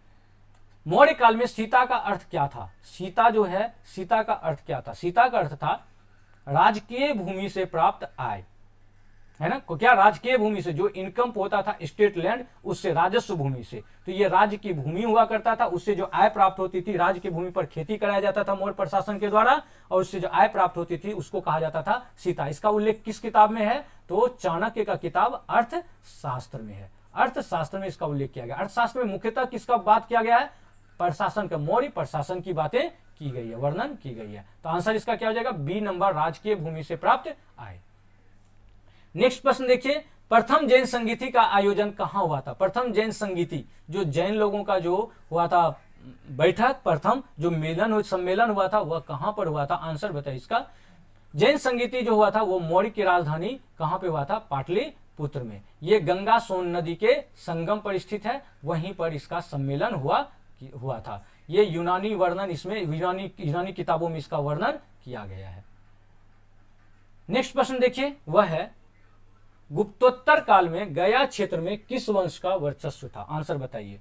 मौर्य काल में सीता का अर्थ क्या था? सीता जो है, सीता का अर्थ क्या था? सीता का अर्थ था राजकीय भूमि से प्राप्त आय। है ना, क्या राजकीय भूमि से, जो इनकम होता था स्टेट लैंड उससे, राजस्व भूमि से, तो ये राज्य की भूमि हुआ करता था, उससे जो आय प्राप्त होती थी, राज्य की भूमि पर खेती कराया जाता था मौर्य प्रशासन के द्वारा, और उससे जो आय प्राप्त होती थी उसको कहा जाता था सीता। इसका उल्लेख किस किताब में है, तो चाणक्य का किताब अर्थशास्त्र में है, अर्थशास्त्र में इसका उल्लेख किया गया। अर्थशास्त्र में मुख्यतः किसका बात किया गया है, प्रशासन का, मौर्य प्रशासन की बातें की गई है, वर्णन की गई है। तो आंसर इसका क्या हो जाएगा, बी नंबर, राजकीय भूमि से प्राप्त आय। नेक्स्ट प्रश्न देखिए, प्रथम जैन संगीति का आयोजन कहां हुआ था। प्रथम जैन संगीति, जो जैन लोगों का जो हुआ था बैठक, प्रथम जो मिलन सम्मेलन हुआ था वह कहां पर हुआ था, आंसर बताइए इसका। जैन संगीति जो हुआ था वो मौर्य की राजधानी कहां पे हुआ था, पाटलिपुत्र में। ये गंगा सोन नदी के संगम पर स्थित है, वहीं पर इसका सम्मेलन हुआ था। ये यूनानी वर्णन, इसमें यूनानी किताबों में इसका वर्णन किया गया है। नेक्स्ट प्रश्न देखिए, वह है गुप्तोत्तर काल में गया क्षेत्र में किस वंश का वर्चस्व था, आंसर बताइए।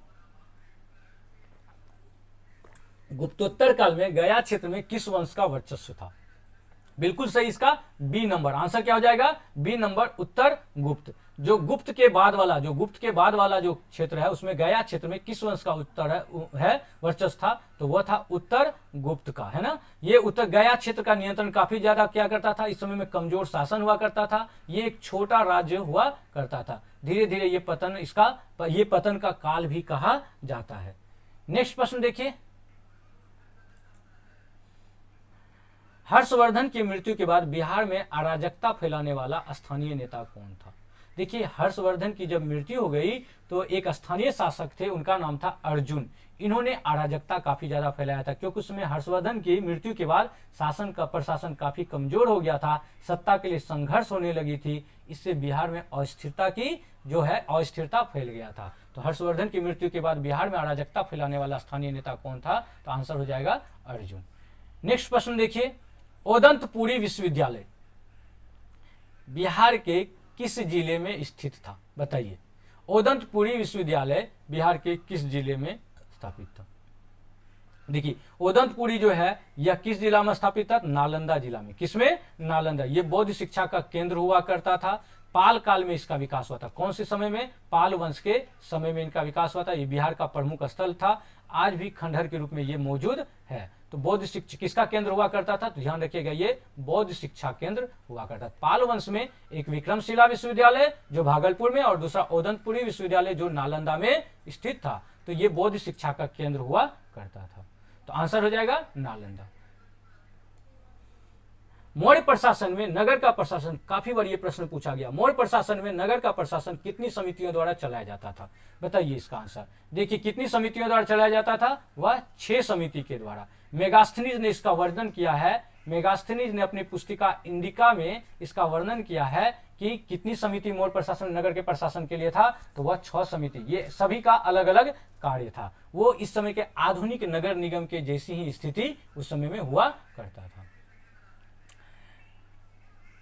गुप्तोत्तर काल में गया क्षेत्र में किस वंश का वर्चस्व था, बिल्कुल सही, इसका बी नंबर, आंसर क्या हो जाएगा, बी नंबर, उत्तर गुप्त। जो गुप्त के बाद वाला जो क्षेत्र है उसमें गया क्षेत्र में किस वंश का उत्तर है वर्चस्व था, तो वह था उत्तर गुप्त का, है ना। ये उत्तर गया क्षेत्र का नियंत्रण काफी ज्यादा क्या करता था, इस समय में कमजोर शासन हुआ करता था, ये एक छोटा राज्य हुआ करता था। धीरे धीरे ये पतन का काल भी कहा जाता है। नेक्स्ट प्रश्न देखिए, हर्षवर्धन की मृत्यु के बाद बिहार में अराजकता फैलाने वाला स्थानीय नेता कौन था। देखिए, हर्षवर्धन की जब मृत्यु हो गई तो एक स्थानीय शासक थे, उनका नाम था अर्जुन। इन्होंने अराजकता काफी ज्यादा फैलाया था, क्योंकि उसमें हर्षवर्धन की मृत्यु के बाद प्रशासन काफी कमजोर हो गया था, सत्ता के लिए संघर्ष होने लगी थी, इससे बिहार में अस्थिरता फैल गया था। तो हर्षवर्धन की मृत्यु के बाद बिहार में अराजकता फैलाने वाला स्थानीय नेता कौन था, तो आंसर हो जाएगा अर्जुन। नेक्स्ट प्रश्न देखिए, उदंतपुरी विश्वविद्यालय बिहार के किस जिले में स्थित था, बताइए। उदंतपुरी विश्वविद्यालय बिहार के किस जिले में स्थापित था। देखिए, उदंतपुरी जो है यह किस जिला में स्थापित था, नालंदा जिला में। किसमें, नालंदा। यह बौद्ध शिक्षा का केंद्र हुआ करता था। पाल काल में इसका विकास हुआ था। कौन से समय में, पाल वंश के समय में इनका विकास हुआ था। यह बिहार का प्रमुख स्थल था, आज भी खंडहर के रूप में यह मौजूद है। तो बौद्ध शिक्षा किसका केंद्र हुआ करता था, तो ध्यान रखिएगा, ये बौद्ध शिक्षा केंद्र हुआ करता था। पाल वंश में एक विक्रमशिला विश्वविद्यालय जो भागलपुर में, और दूसरा उदंतपुरी विश्वविद्यालय जो नालंदा में स्थित था। तो ये बौद्ध शिक्षा का केंद्र हुआ करता था। तो आंसर हो जाएगा नालंदा। मौर्य प्रशासन में नगर का प्रशासन, काफी बार ये प्रश्न पूछा गया, मौर्य प्रशासन में नगर का प्रशासन कितनी समितियों द्वारा चलाया जाता था, बताइए इसका आंसर। देखिए, कितनी समितियों द्वारा चलाया जाता था, वह 6 समिति के द्वारा। मेगास्थनीज ने इसका वर्णन किया है, मेगास्थनीज ने अपनी पुस्तिका इंडिका में इसका वर्णन किया है कि कितनी समिति मौर्य प्रशासन नगर के प्रशासन के लिए था, तो वह 6 समिति। ये सभी का अलग अलग कार्य था। वो इस समय के आधुनिक नगर निगम के जैसी ही स्थिति उस समय में हुआ करता था।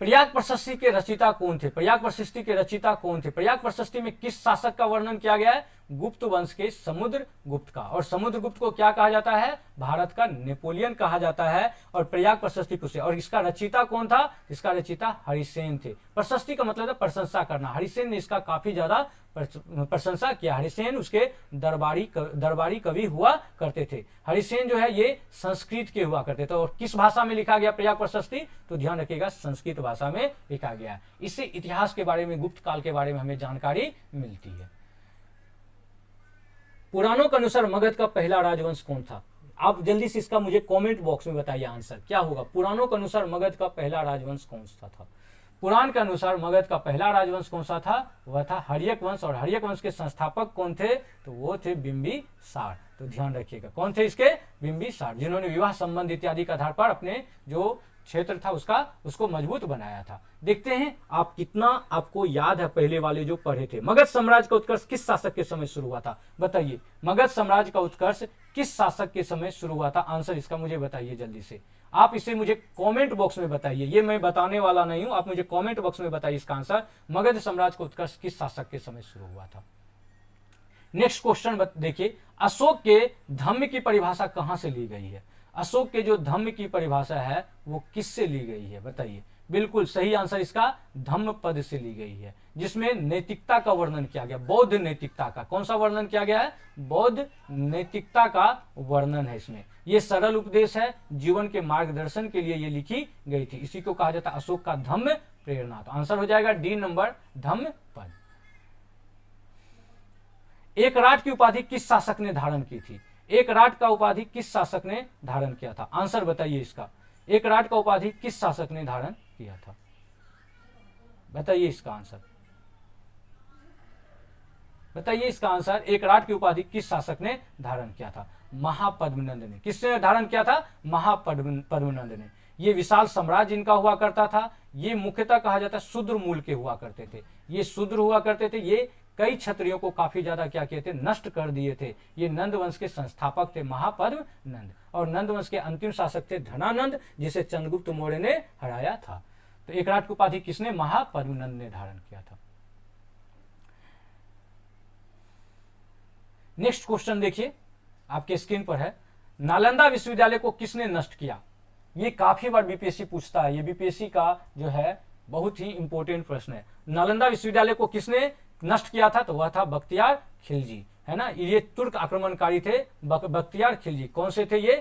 प्रयाग प्रशस्ति के रचयिता कौन थे, प्रयाग प्रशस्ति के रचयिता कौन थे। प्रयाग प्रशस्ति में किस शासक का वर्णन किया गया है, गुप्त वंश के समुद्रगुप्त का। और समुद्रगुप्त को क्या कहा जाता है, भारत का नेपोलियन कहा जाता है। और प्रयाग प्रशस्ति पूछे, और इसका रचयिता कौन था, इसका रचयिता हरिसेन थे। प्रशस्ति का मतलब है प्रशंसा करना, हरिसेन ने इसका काफी ज्यादा प्रशंसा किया। हरिसेन उसके दरबारी कवि हुआ करते थे। हरिसेन जो है ये संस्कृत के हुआ करते थे। और किस भाषा में लिखा गया प्रयाग प्रशस्ति, तो ध्यान रखिएगा, संस्कृत भाषा में लिखा गया। इससे इतिहास के बारे में, गुप्त काल के बारे में हमें जानकारी मिलती है। पुराणों के अनुसार मगध का पहला राजवंश कौन था। आप जल्दी से इसका मुझे कमेंट बॉक्स में बताइए आंसर क्या होगा। पुराणों के अनुसार मगध का पहला राजवंश कौन सा था। पुराण के अनुसार मगध का पहला राजवंश कौन सा था, वह था हर्यक वंश। और हर्यक वंश के संस्थापक कौन थे, तो वो थे बिंबिसार। तो ध्यान रखिएगा, कौन थे इसके, बिंबिसार, जिन्होंने विवाह संबंध इत्यादि के आधार पर अपने जो क्षेत्र था उसको मजबूत बनाया था। देखते हैं आप कितना आपको याद है पहले वाले जो पढ़े थे। मगध साम्राज्य का उत्कर्ष किस शासक के समय शुरू हुआ था, बताइए। मगध साम्राज्य का उत्कर्ष किस शासक के समय शुरू हुआ था, आंसर इसका मुझे बताइए जल्दी से। आप इसे मुझे कमेंट बॉक्स में बताइए, ये मैं बताने वाला नहीं हूं, आप मुझे कमेंट बॉक्स में बताइए इसका आंसर। मगध साम्राज्य का उत्कर्ष किस शासक के समय शुरू हुआ था। नेक्स्ट क्वेश्चन देखिए, अशोक के धम्म की परिभाषा कहां से ली गई है। अशोक के जो धम्म की परिभाषा है वो किससे ली गई है, बताइए। बिल्कुल सही आंसर इसका धम्म पद से ली गई है, जिसमें नैतिकता का वर्णन किया गया, बौद्ध नैतिकता का। कौन सा वर्णन किया गया है? बौद्ध नैतिकता का वर्णन है इसमें। ये सरल उपदेश है, जीवन के मार्गदर्शन के लिए ये लिखी गई थी। इसी को कहा जाता है अशोक का धम्म प्रेरणा। तो आंसर हो जाएगा डी नंबर, धम्म पद। एकराट की उपाधि किस शासक ने धारण की थी? एकराट का उपाधि किस शासक ने धारण किया था? आंसर बताइए इसका। एकराट का उपाधि किस शासक ने धारण किया था? बताइए इसका आंसर, बताइए इसका आंसर। एकराट की उपाधि किस शासक ने धारण किया था? महापद्मनंद ने। किसने धारण किया था? महापद्मनंद ने। ये विशाल साम्राज्य इनका हुआ करता था। ये मुख्यतः कहा जाता है शूद्र मूल के हुआ करते थे। ये शूद्र हुआ करते थे। ये कई क्षत्रियों को काफी ज्यादा क्या किए थे? नष्ट कर दिए थे। ये नंद वंश के संस्थापक थे महापद्म नंद, और नंद वंश के अंतिम शासक थे धनानंद, जिसे चंद्रगुप्त मौर्य ने हराया था। तो एकराट की उपाधि किसने? महापद्म नंद ने धारण किया था। नेक्स्ट क्वेश्चन देखिए, आपके स्क्रीन पर है। नालंदा विश्वविद्यालय को किसने नष्ट किया? ये काफी बार बीपीएससी पूछता है। ये बीपीएससी का जो है बहुत ही इंपॉर्टेंट प्रश्न है। नालंदा विश्वविद्यालय को किसने नष्ट किया था? तो वह था बख्तियार खिलजी, है ना। ये तुर्क आक्रमणकारी थे बख्तियार खिलजी। कौन से थे ये?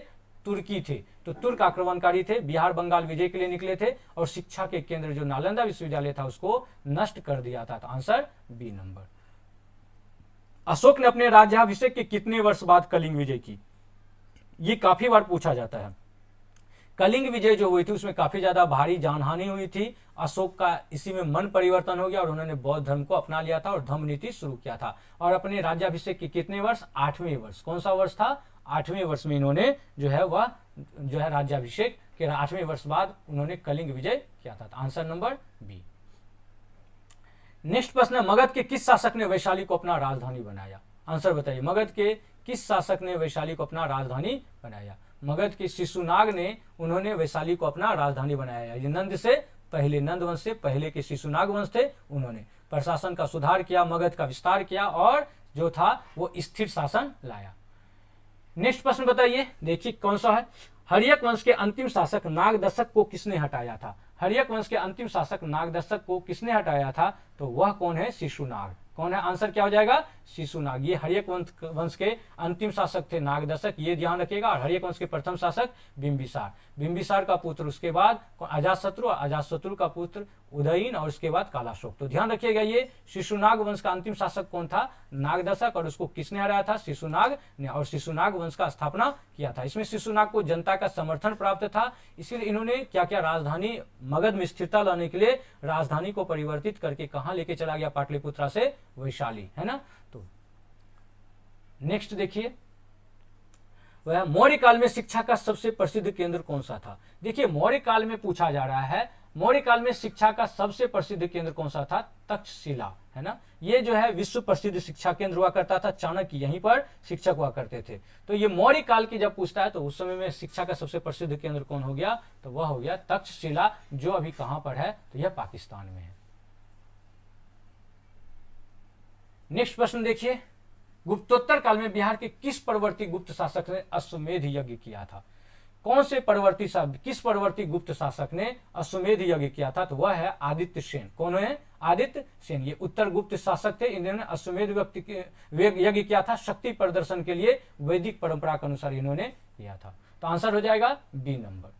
तुर्की थे। तो तुर्क आक्रमणकारी थे, बिहार बंगाल विजय के लिए निकले थे, और शिक्षा के केंद्र जो नालंदा विश्वविद्यालय था उसको नष्ट कर दिया था। तो आंसर बी नंबर। अशोक ने अपने राज्याभिषेक के कितने वर्ष बाद कलिंग विजय की? ये काफी बार पूछा जाता है। कलिंग विजय जो हुई थी उसमें काफी ज्यादा भारी जानहानि हुई थी। अशोक का इसी में मन परिवर्तन हो गया और उन्होंने बौद्ध धर्म को अपना लिया था और धम्म नीति शुरू किया था। और अपने राज्याभिषेक के कितने वर्ष? 8वें वर्ष। कौन सा वर्ष था? 8वें वर्ष में इन्होंने जो है वह जो है राज्याभिषेक के 8वें वर्ष बाद उन्होंने कलिंग विजय किया था। Answer number B. नेक्स्ट प्रश्न है, मगध के किस शासक ने वैशाली को अपना राजधानी बनाया? आंसर बताइए। मगध के किस शासक ने वैशाली को अपना राजधानी बनाया? मगध के शिशुनाग ने उन्होंने वैशाली को अपना राजधानी बनाया। ये नंद से पहले, नंद वंश से पहले के शिशुनाग वंश थे। उन्होंने प्रशासन का सुधार किया, मगध का विस्तार किया और जो था वो स्थिर शासन लाया। नेक्स्ट प्रश्न बताइए, देखिए कौन सा है। हर्यक वंश के अंतिम शासक नागदशक को किसने हटाया था? हर्यक वंश के अंतिम शासक नागदशक को किसने हटाया था? तो वह कौन है? शिशुनाग। कौन है? आंसर क्या हो जाएगा? शिशुनाग। ये हर्यक वंश के अंतिम शासक थे नागदशक, ये ध्यान रखिएगा। और हर्यक वंश के प्रथम शासक बिंबिसार, बिंबिसार का पुत्र उसके बाद अजातशत्रु, अजातशत्रु का पुत्र उदयन और उसके बाद कालाशोक। तो ध्यान रखिएगा, ये शिशुनाग वंश का अंतिम शासक कौन था? नागदशक। और उसको किसने हराया था? शिशुनाग ने। और शिशुनाग वंश का स्थापना किया था। इसमें शिशुनाग को जनता का समर्थन प्राप्त था, इसलिए इन्होंने क्या क्या? राजधानी मगध में स्थिरता लाने के लिए राजधानी को परिवर्तित करके कहां लेके चला गया? पाटलिपुत्रा से वैशाली, है ना। तो नेक्स्ट देखिए, वह मौर्य काल में शिक्षा का सबसे प्रसिद्ध केंद्र कौन सा था? देखिए मौर्य काल में पूछा जा रहा है, मौर्य काल में शिक्षा का सबसे प्रसिद्ध केंद्र कौन सा था? तक्षशिला, है ना। ये जो है विश्व प्रसिद्ध शिक्षा केंद्र हुआ करता था। चाणक्य यहीं पर शिक्षक हुआ करते थे। तो ये मौर्य काल की जब पूछता है तो उस समय में शिक्षा का सबसे प्रसिद्ध केंद्र कौन हो गया? तो वह हो गया तक्षशिला, जो अभी कहां पर है? तो यह पाकिस्तान में है। नेक्स्ट प्रश्न देखिए, गुप्तोत्तर काल में बिहार के किस परवर्ती गुप्त शासक ने अश्वमेध यज्ञ किया था? कौन से परवर्ती किस परवर्ती गुप्त शासक ने अश्वमेध यज्ञ किया था? तो वह है आदित्य सेन। कौन है? आदित्य सेन। ये उत्तर गुप्त शासक थे। इन्होंने अश्वमेध यज्ञ किया था शक्ति प्रदर्शन के लिए, वैदिक परंपरा के अनुसार इन्होंने किया था। तो आंसर हो जाएगा बी नंबर।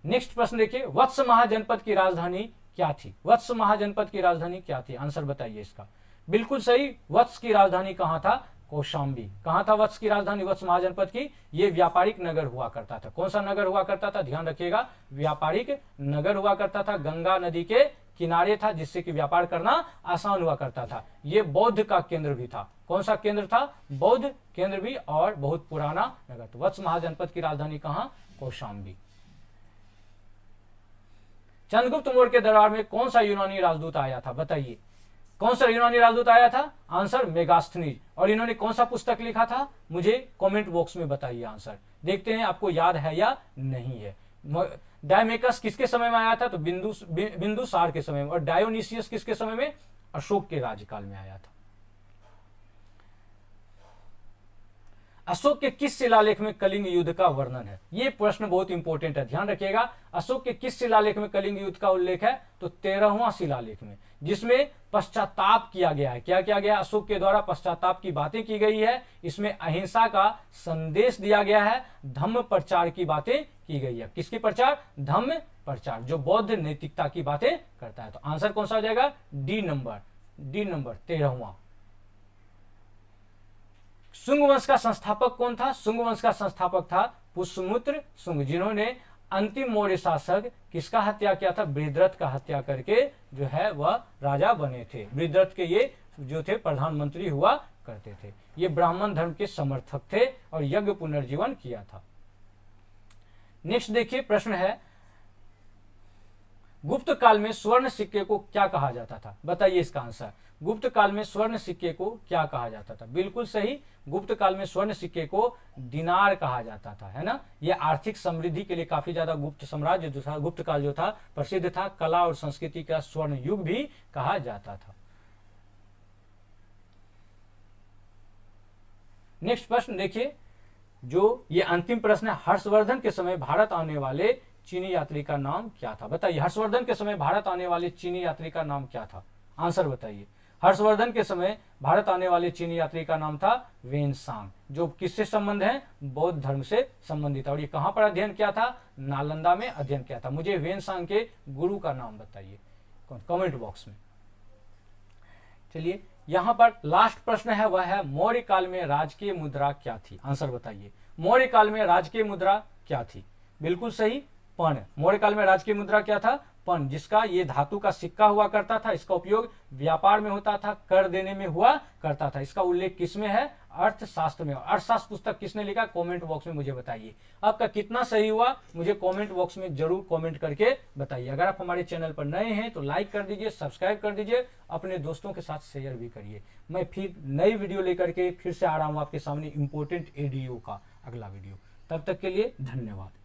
नेक्स्ट प्रश्न देखिए, वत्स महाजनपद की राजधानी क्या थी? वत्स महाजनपद की राजधानी क्या थी? आंसर बताइए इसका। बिल्कुल सही, वत्स की राजधानी कहां था? कौशाम्बी। कहां था वत्स की राजधानी वत्स महाजनपद की? ये व्यापारिक नगर हुआ करता था। कौन सा नगर हुआ करता था? ध्यान रखिएगा, व्यापारिक नगर हुआ करता था। गंगा नदी के किनारे था, जिससे कि व्यापार करना आसान हुआ करता था। ये बौद्ध का केंद्र भी था। कौन सा केंद्र था? बौद्ध केंद्र भी, और बहुत पुराना नगर। तो वत्स महाजनपद की राजधानी कहां? कौशाम्बी। चंद्रगुप्त मौर्य के दरबार में कौन सा यूनानी राजदूत आया था? बताइए, कौन सा यूनानी राजदूत आया था? आंसर मेगास्थनीज। और इन्होंने कौन सा पुस्तक लिखा था? मुझे कमेंट बॉक्स में बताइए आंसर। देखते हैं आपको याद है या नहीं है। डायमेकस किसके समय में आया था? तो बिंदुसार के समय में। और डायोनिसियस किसके समय में? अशोक के राज्यकाल में आया था। अशोक के किस शिलालेख में कलिंग युद्ध का वर्णन है? ये प्रश्न बहुत इंपॉर्टेंट है, ध्यान रखिएगा। अशोक के किस शिलालेख में कलिंग युद्ध का उल्लेख है? तो 13वां शिलालेख में, जिसमें पश्चाताप किया गया है। क्या किया गया? अशोक के द्वारा पश्चाताप की बातें की गई है। इसमें अहिंसा का संदेश दिया गया है, धम्म प्रचार की बातें की गई है। किसकी प्रचार? धम्म प्रचार, जो बौद्ध नैतिकता की बातें करता है। तो आंसर कौन सा हो जाएगा? D number 13वां। शुंग वंश का संस्थापक कौन था? शुंग वंश का संस्थापक था पुष्यमित्र शुंग, जिन्होंने अंतिम मौर्य शासक किसका हत्या किया था? बृहद्रथ का हत्या करके जो है वह राजा बने थे। बृहद्रथ के ये जो थे प्रधानमंत्री हुआ करते थे। ये ब्राह्मण धर्म के समर्थक थे और यज्ञ पुनर्जीवन किया था। नेक्स्ट देखिए, प्रश्न है गुप्त काल में स्वर्ण सिक्के को क्या कहा जाता था? बताइए इसका आंसर। गुप्त काल में स्वर्ण सिक्के को क्या कहा जाता था? बिल्कुल सही, गुप्त काल में स्वर्ण सिक्के को दिनार कहा जाता था, है ना। यह आर्थिक समृद्धि के लिए काफी ज्यादा गुप्त साम्राज्य जो था, गुप्त काल जो था प्रसिद्ध था। कला और संस्कृति का स्वर्ण युग भी कहा जाता था। नेक्स्ट प्रश्न देखिए, जो ये अंतिम प्रश्न है, हर्षवर्धन के समय भारत आने वाले चीनी यात्री का नाम क्या था? बताइए, हर्षवर्धन के समय भारत आने वाले चीनी यात्री का नाम क्या था? आंसर बताइए। हर्षवर्धन के समय भारत आने वाले चीनी यात्री का नाम था वेनसांग, जो किससे संबंध है? बौद्ध धर्म से संबंधित। और ये कहां पर अध्ययन किया था? नालंदा में अध्ययन किया था। मुझे वेनसांग के गुरु का नाम बताइए कमेंट बॉक्स में। चलिए, यहां पर लास्ट प्रश्न है, वह है मौर्य काल में राजकीय मुद्रा क्या थी? आंसर बताइए। मौर्य काल में राजकीय मुद्रा क्या थी? बिल्कुल सही, पर्ण। मौर्य काल में राजकीय मुद्रा क्या था? पर्ण, जिसका ये धातु का सिक्का हुआ करता था। इसका उपयोग व्यापार में होता था, कर देने में हुआ करता था। इसका उल्लेख किसमें है? अर्थशास्त्र में। अर्थशास्त्र पुस्तक किसने लिखा? कमेंट बॉक्स में मुझे बताइए। आपका कितना सही हुआ मुझे कमेंट बॉक्स में जरूर कमेंट करके बताइए। अगर आप हमारे चैनल पर नए हैं तो लाइक कर दीजिए, सब्सक्राइब कर दीजिए, अपने दोस्तों के साथ शेयर भी करिए। मैं फिर नई वीडियो लेकर के फिर से आ रहा हूं आपके सामने, इंपॉर्टेंट एडीओ का अगला वीडियो। तब तक के लिए धन्यवाद।